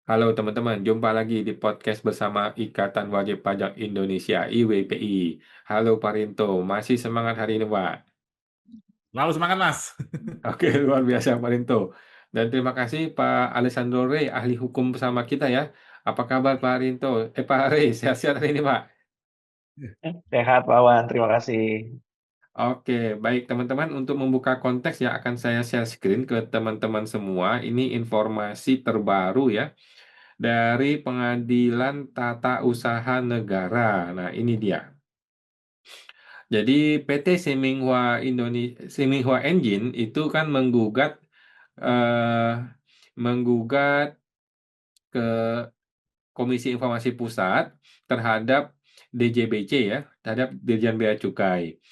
Halo teman-teman, jumpa lagi di podcast bersama Ikatan Wajib Pajak Indonesia IWPI. Halo Pak Rinto, masih semangat hari ini Pak? Lalu semangat Mas. Oke, luar biasa Pak Rinto. Dan terima kasih Pak Alessandro Rey, ahli hukum bersama kita ya. Apa kabar Pak Rinto? Pak Rey, sehat-sehat hari ini Pak? Sehat, Pak Wan. Terima kasih. Oke, baik teman-teman, untuk membuka konteks ya akan saya share screen ke teman-teman semua. Ini informasi terbaru ya dari Pengadilan Tata Usaha Negara. Nah, ini dia. Jadi PT Seminghua Seminghua Engine itu kan eh, menggugat ke Komisi Informasi Pusat terhadap DJBC ya, terhadap Dirjen Bea Cukai.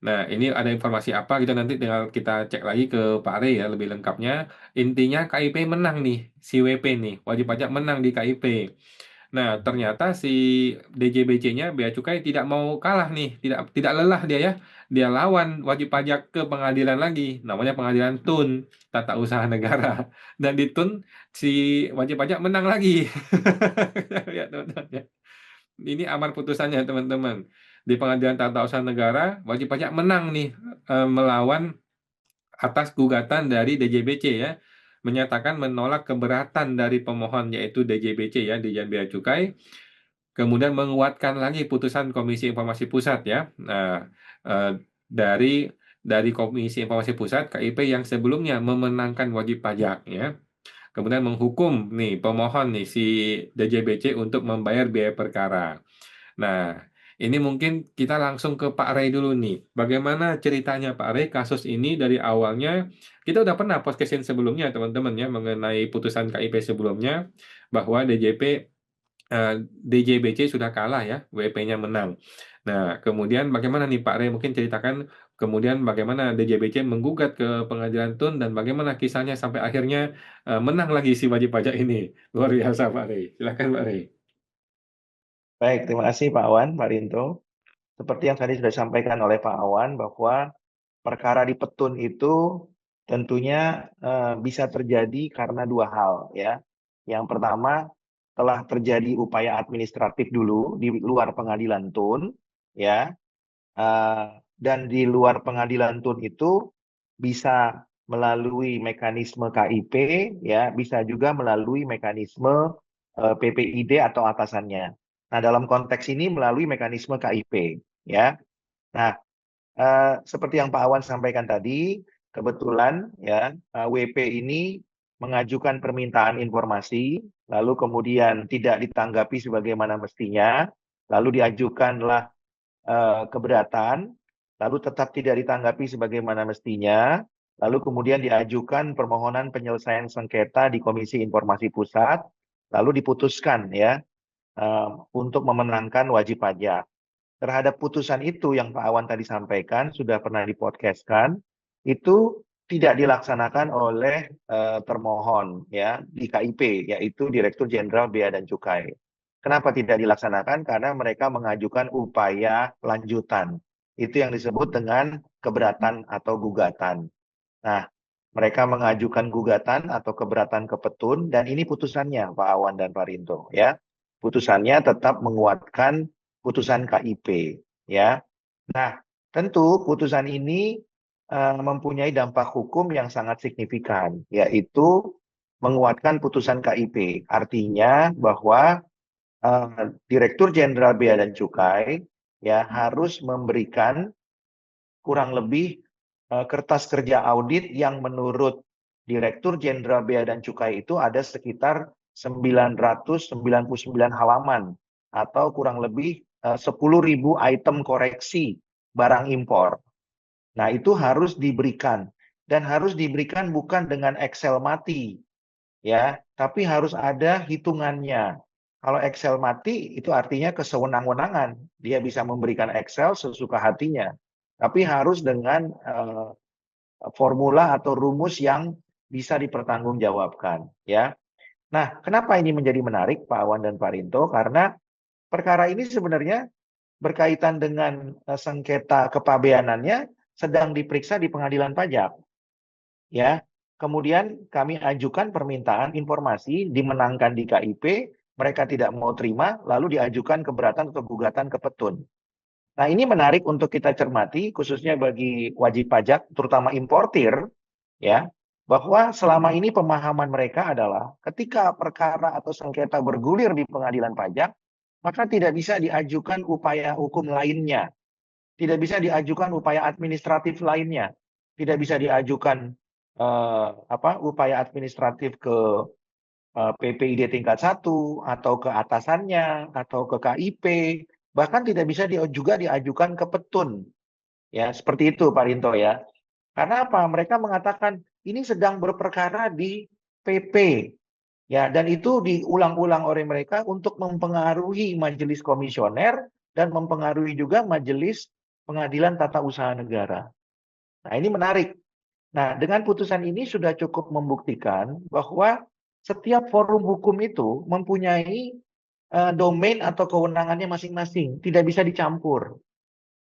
Nah, ini ada informasi apa gitu nanti tinggal kita cek lagi ke Pak Rey ya lebih lengkapnya. Intinya KIP menang nih, si WP nih, wajib pajak menang di KIP. Nah, ternyata si DJBC-nya Bea Cukai tidak mau kalah nih, tidak lelah dia ya. Dia lawan wajib pajak ke pengadilan lagi, namanya Pengadilan Tun, Tata Usaha Negara. Dan di Tun si wajib pajak menang lagi. Ya, teman-teman, ya. Ini amar putusannya, teman-teman. Di Pengadilan Tata Usaha Negara, wajib pajak menang nih melawan atas gugatan dari DJBC ya, menyatakan menolak keberatan dari pemohon yaitu DJBC ya, Dirjen Bea Cukai. Kemudian menguatkan lagi putusan Komisi Informasi Pusat ya. Nah, dari Komisi Informasi Pusat KIP yang sebelumnya memenangkan wajib pajak ya. Kemudian menghukum nih pemohon nih si DJBC untuk membayar biaya perkara. Nah, ini mungkin kita langsung ke Pak Ray dulu nih. Bagaimana ceritanya Pak Ray kasus ini dari awalnya? Kita udah pernah podcastin sebelumnya teman-teman ya mengenai putusan KIP sebelumnya bahwa eh, DJBC sudah kalah ya, WP-nya menang. Nah, kemudian bagaimana nih Pak Rey? Mungkin ceritakan kemudian bagaimana DJBC menggugat ke Pengadilan Tun dan bagaimana kisahnya sampai akhirnya menang lagi si wajib pajak ini. Luar biasa Pak Rey. Silakan Pak Rey. Baik, terima kasih Pak Wan, Pak Rinto. Seperti yang tadi sudah disampaikan oleh Pak Awan, bahwa perkara di Petun itu tentunya bisa terjadi karena dua hal, ya. Yang pertama, telah terjadi upaya administratif dulu di luar pengadilan Tun, ya. Dan di luar pengadilan Tun itu bisa melalui mekanisme KIP, ya, bisa juga melalui mekanisme PPID atau atasannya. Nah, dalam konteks ini melalui mekanisme KIP, ya. Nah, seperti yang Pak Awan sampaikan tadi, kebetulan ya WP ini mengajukan permintaan informasi, lalu kemudian tidak ditanggapi sebagaimana mestinya, lalu diajukanlah keberatan, lalu tetap tidak ditanggapi sebagaimana mestinya, lalu kemudian diajukan permohonan penyelesaian sengketa di Komisi Informasi Pusat, lalu diputuskan ya untuk memenangkan wajib pajak. Terhadap putusan itu yang Pak Awan tadi sampaikan, sudah pernah dipodcastkan, itu tidak dilaksanakan oleh termohon ya di KIP, yaitu Direktur Jenderal Bea dan Cukai. Kenapa tidak dilaksanakan? Karena mereka mengajukan upaya lanjutan. Itu yang disebut dengan keberatan atau gugatan. Nah, mereka mengajukan gugatan atau keberatan ke Petun, dan ini putusannya Pak Awan dan Pak Rinto ya. Putusannya tetap menguatkan putusan KIP ya. Nah, tentu putusan ini mempunyai dampak hukum yang sangat signifikan, yaitu menguatkan putusan KIP. Artinya bahwa Direktur Jenderal Bea dan Cukai ya harus memberikan kurang lebih kertas kerja audit yang menurut Direktur Jenderal Bea dan Cukai itu ada sekitar 999 halaman atau kurang lebih 10.000 item koreksi barang impor. Nah, itu harus diberikan, dan harus diberikan bukan dengan Excel mati ya, tapi harus ada hitungannya. Kalau Excel mati itu artinya kesewenang-wenangan. Dia bisa memberikan Excel sesuka hatinya. Tapi harus dengan formula atau rumus yang bisa dipertanggungjawabkan ya. Nah, kenapa ini menjadi menarik Pak Awan dan Pak Rinto? Karena perkara ini sebenarnya berkaitan dengan sengketa kepabeanannya sedang diperiksa di pengadilan pajak ya. kemudian kami ajukan permintaan informasi, dimenangkan di KIP, mereka tidak mau terima, lalu diajukan keberatan atau gugatan ke petun. Nah, ini menarik untuk kita cermati, khususnya bagi wajib pajak, terutama importir, ya, bahwa selama ini pemahaman mereka adalah ketika perkara atau sengketa bergulir di pengadilan pajak, maka tidak bisa diajukan upaya hukum lainnya, tidak bisa diajukan upaya administratif lainnya, tidak bisa diajukan upaya administratif ke PPID tingkat 1 atau ke atasannya atau ke KIP, bahkan tidak bisa juga diajukan ke petun. Ya, seperti itu Pak Rinto ya. Karena apa? Mereka mengatakan ini sedang berperkara di PP. Ya, dan itu diulang-ulang oleh mereka untuk mempengaruhi majelis komisioner dan mempengaruhi juga majelis pengadilan tata usaha negara. Nah, ini menarik. Nah, dengan putusan ini sudah cukup membuktikan bahwa setiap forum hukum itu mempunyai domain atau kewenangannya masing-masing, tidak bisa dicampur.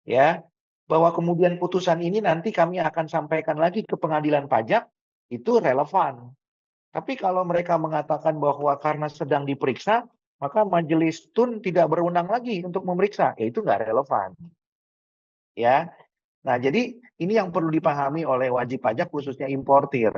Ya, bahwa kemudian putusan ini nanti kami akan sampaikan lagi ke pengadilan pajak, itu relevan. Tapi kalau mereka mengatakan bahwa karena sedang diperiksa, maka majelis tun tidak berwenang lagi untuk memeriksa, ya itu nggak relevan. Ya, nah, jadi ini yang perlu dipahami oleh wajib pajak khususnya importir.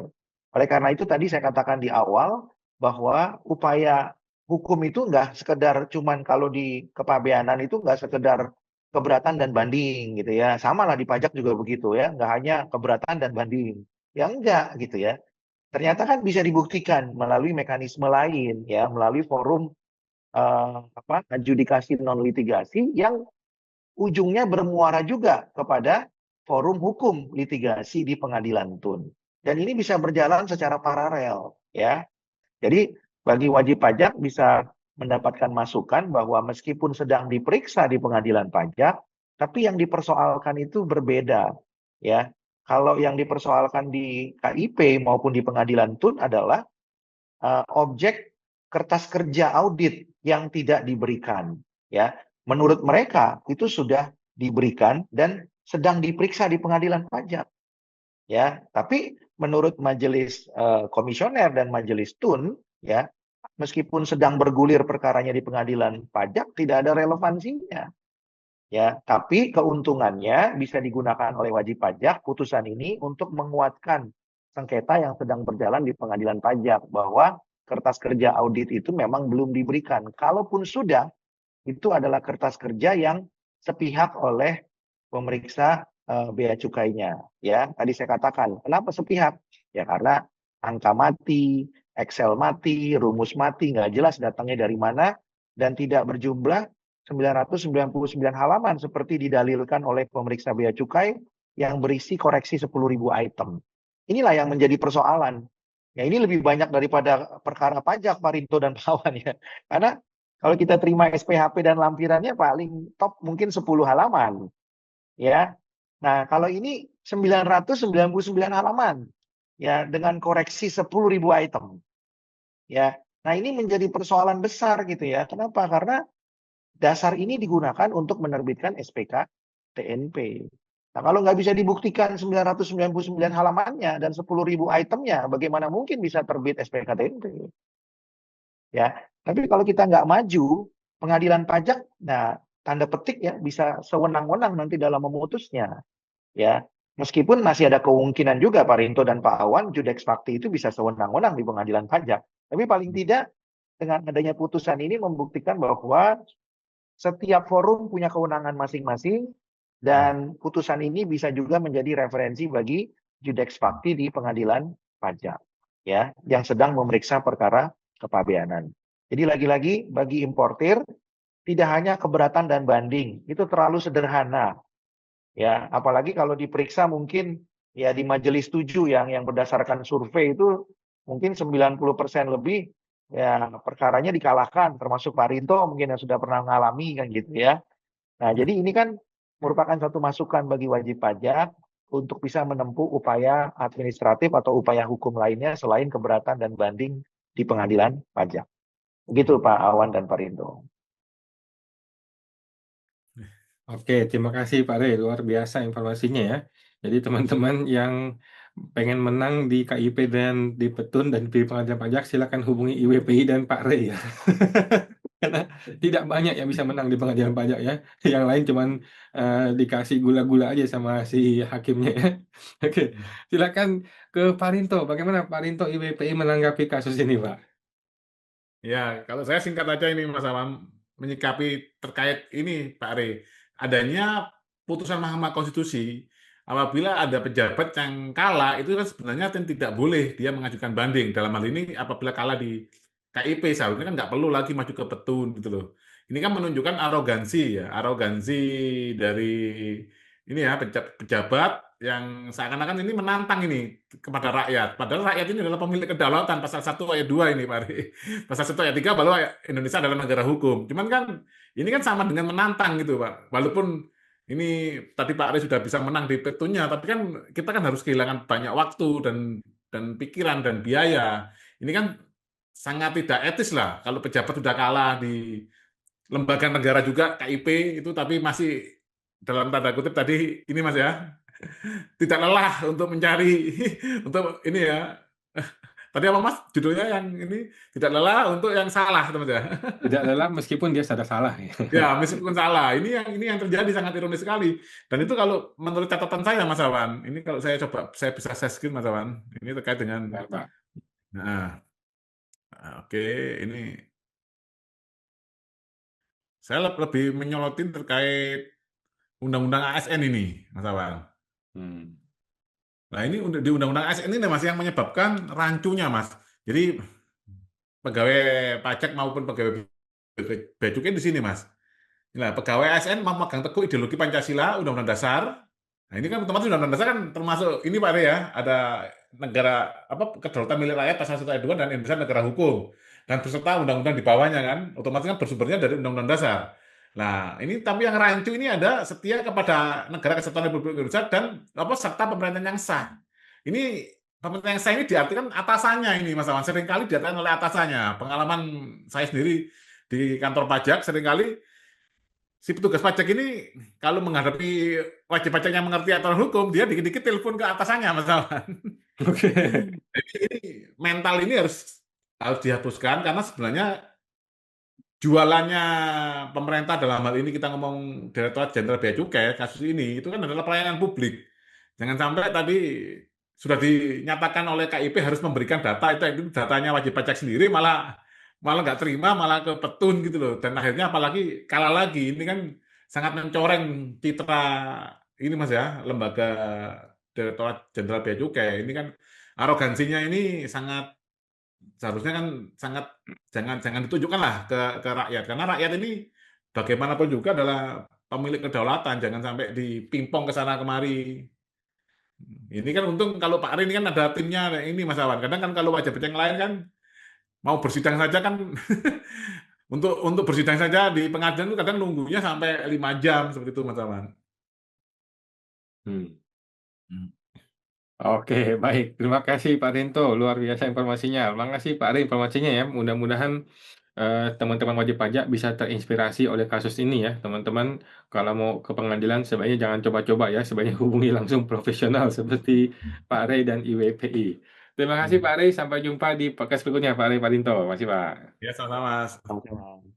Oleh karena itu tadi saya katakan di awal bahwa upaya hukum itu nggak sekedar cuman kalau di kepabeanan itu nggak sekedar keberatan dan banding gitu ya. Sama lah di pajak juga begitu ya, nggak hanya keberatan dan banding. Ya enggak gitu ya. Ternyata kan bisa dibuktikan melalui mekanisme lain ya, melalui forum adjudikasi non litigasi yang ujungnya bermuara juga kepada forum hukum litigasi di pengadilan tun. Dan ini bisa berjalan secara paralel, ya. Jadi bagi wajib pajak bisa mendapatkan masukan bahwa meskipun sedang diperiksa di pengadilan pajak, tapi yang dipersoalkan itu berbeda, ya. Kalau yang dipersoalkan di KIP maupun di pengadilan tun adalah objek kertas kerja audit yang tidak diberikan, ya. Menurut mereka itu sudah diberikan dan sedang diperiksa di pengadilan pajak, ya. Tapi menurut majelis komisioner dan majelis tun, ya, meskipun sedang bergulir perkaranya di pengadilan pajak tidak ada relevansinya, ya. Tapi keuntungannya bisa digunakan oleh wajib pajak putusan ini untuk menguatkan sengketa yang sedang berjalan di pengadilan pajak bahwa kertas kerja audit itu memang belum diberikan. Kalaupun sudah, itu adalah kertas kerja yang sepihak oleh pemeriksa bea cukainya. Ya, tadi saya katakan, kenapa sepihak? Ya karena angka mati, Excel mati, rumus mati, nggak jelas datangnya dari mana, dan tidak berjumlah 999 halaman seperti didalilkan oleh pemeriksa bea cukai yang berisi koreksi 10.000 item. Inilah yang menjadi persoalan. Ya, ini lebih banyak daripada perkara pajak Pak Rinto dan Pak Awan ya. Karena kalau kita terima SPHP dan lampirannya paling top mungkin 10 halaman. Ya. Nah, kalau ini 999 halaman. Ya, dengan koreksi 10.000 item. Ya. Nah, ini menjadi persoalan besar gitu ya. Kenapa? Karena dasar ini digunakan untuk menerbitkan SPK TNP. Nah, kalau nggak bisa dibuktikan 999 halamannya dan 10.000 itemnya, bagaimana mungkin bisa terbit SPK TNP? Ya, tapi kalau kita nggak maju, pengadilan pajak, nah tanda petik ya bisa sewenang-wenang nanti dalam memutusnya. Ya, meskipun masih ada kemungkinan juga Pak Rinto dan Pak Awan, Judex Fakti itu bisa sewenang-wenang di pengadilan pajak. Tapi paling tidak dengan adanya putusan ini membuktikan bahwa setiap forum punya kewenangan masing-masing dan putusan ini bisa juga menjadi referensi bagi Judex Fakti di pengadilan pajak ya yang sedang memeriksa perkara kepabeanan. Jadi lagi-lagi bagi importir tidak hanya keberatan dan banding, itu terlalu sederhana. Ya, apalagi kalau diperiksa mungkin ya di majelis 7 yang berdasarkan survei itu mungkin 90% lebih ya perkaranya dikalahkan, termasuk Pak Rinto mungkin yang sudah pernah mengalami kan gitu ya. Nah, jadi ini kan merupakan satu masukan bagi wajib pajak untuk bisa menempuh upaya administratif atau upaya hukum lainnya selain keberatan dan banding di pengadilan pajak. Begitu Pak Awan dan Pak Rinto. Oke, terima kasih Pak Rey, luar biasa informasinya ya. Jadi teman-teman yang pengen menang di KIP dan di Petun dan di Pengadilan Pajak, silakan hubungi IWPI dan Pak Rey ya. Karena tidak banyak yang bisa menang di Pengadilan Pajak ya. Yang lain cuman dikasih gula-gula aja sama si hakimnya ya. Oke, silakan ke Pak Rinto. Bagaimana Pak Rinto IWPI menanggapi kasus ini, Pak? Ya, kalau saya singkat aja ini Mas Awan, menyikapi terkait ini Pak Rey, adanya putusan Mahkamah Konstitusi apabila ada pejabat yang kalah itu kan sebenarnya tidak boleh dia mengajukan banding. Dalam hal ini apabila kalah di KIP seharusnya kan nggak perlu lagi maju ke Petun gitu loh. Ini kan menunjukkan arogansi ya, arogansi dari ini ya pejabat yang seakan-akan ini menantang ini kepada rakyat. Padahal rakyat ini adalah pemilik kedaulatan pasal 1 ayat 2 ini Pak Ari. Pasal 1 ayat 3 bahwa Indonesia adalah negara hukum. Cuman kan ini kan sama dengan menantang gitu Pak. Walaupun ini tadi Pak Ari sudah bisa menang di Petunnya, tapi kan kita kan harus kehilangan banyak waktu dan pikiran dan biaya. Ini kan sangat tidak etis lah kalau pejabat sudah kalah di lembaga negara juga KIP itu tapi masih dalam tanda kutip tadi ini Mas ya tidak lelah untuk mencari untuk ini ya. Tadi apa Mas judulnya yang ini tidak lelah untuk yang salah teman ya. Tidak lelah meskipun dia sadar salah ya. Ya meskipun salah. Ini yang terjadi sangat ironis sekali. Dan itu kalau menurut catatan saya Mas Awan, ini kalau saya coba saya bisa share screen Mas Awan. Ini terkait dengan Benar, Pak. nah, oke ini saya lebih menyorotin terkait undang-undang ASN ini Mas Awan. Hmm. Nah ini di undang-undang ASN ini Mas yang menyebabkan rancunya Mas. Jadi pegawai pajak maupun pegawai bea cukai di sini Mas. Nah, pegawai ASN memegang teguh ideologi Pancasila, Undang-Undang Dasar. Nah, ini kan otomatis Undang-Undang Dasar kan termasuk ini Pak Re ya, ada negara apa kedaulatan milik rakyat pasal 1 ayat 2 dan Indonesia negara hukum dan beserta undang-undang di bawahnya kan, otomatis kan bersumbernya dari Undang-Undang Dasar. Nah, ini tapi yang rancu ini ada setia kepada negara kesatuan Republik Indonesia dan apa serta pemerintahan yang sah. Ini pemerintahan yang sah ini diartikan atasannya ini Mas Awan, seringkali diartikan oleh atasannya. Pengalaman saya sendiri di kantor pajak seringkali si petugas pajak ini kalau menghadapi wajib pajak yang mengerti aturan hukum, dia dikit-dikit telepon ke atasannya, Mas Awan. Oke. Jadi ini mental ini harus dihapuskan karena sebenarnya jualannya pemerintah dalam hal ini kita ngomong Direktorat Jenderal Bea Cukai kasus ini itu kan adalah pelayanan publik. Jangan sampai tadi sudah dinyatakan oleh KIP harus memberikan data itu datanya wajib pajak sendiri malah nggak terima malah ke Petun gitu loh dan akhirnya apalagi kalah lagi ini kan sangat mencoreng citra ini Mas ya lembaga Direktorat Jenderal Bea Cukai ini kan arogansinya ini sangat seharusnya kan sangat jangan ditunjukkan lah ke rakyat karena rakyat ini bagaimanapun juga adalah pemilik kedaulatan jangan sampai dipingpong ke sana kemari. Ini kan untung kalau Pak Ari ini kan ada timnya ini Mas Awan. Kadang kan kalau wajib yang lain kan mau bersidang saja kan untuk bersidang saja di pengadilan itu kadang nunggunya sampai 5 jam seperti itu Mas Awan. Hmm. Oke, baik. Terima kasih Pak Rinto, luar biasa informasinya. Terima kasih Pak Ari informasinya ya. Mudah-mudahan teman-teman wajib pajak bisa terinspirasi oleh kasus ini ya. Teman-teman kalau mau ke pengadilan sebaiknya jangan coba-coba ya. Sebaiknya hubungi langsung profesional seperti Pak Ray dan IWPI. Terima kasih Pak Ray. Sampai jumpa di podcast berikutnya Pak Ray Pak Rinto. Terima kasih Pak. Ya sama-sama Mas. Sama-sama.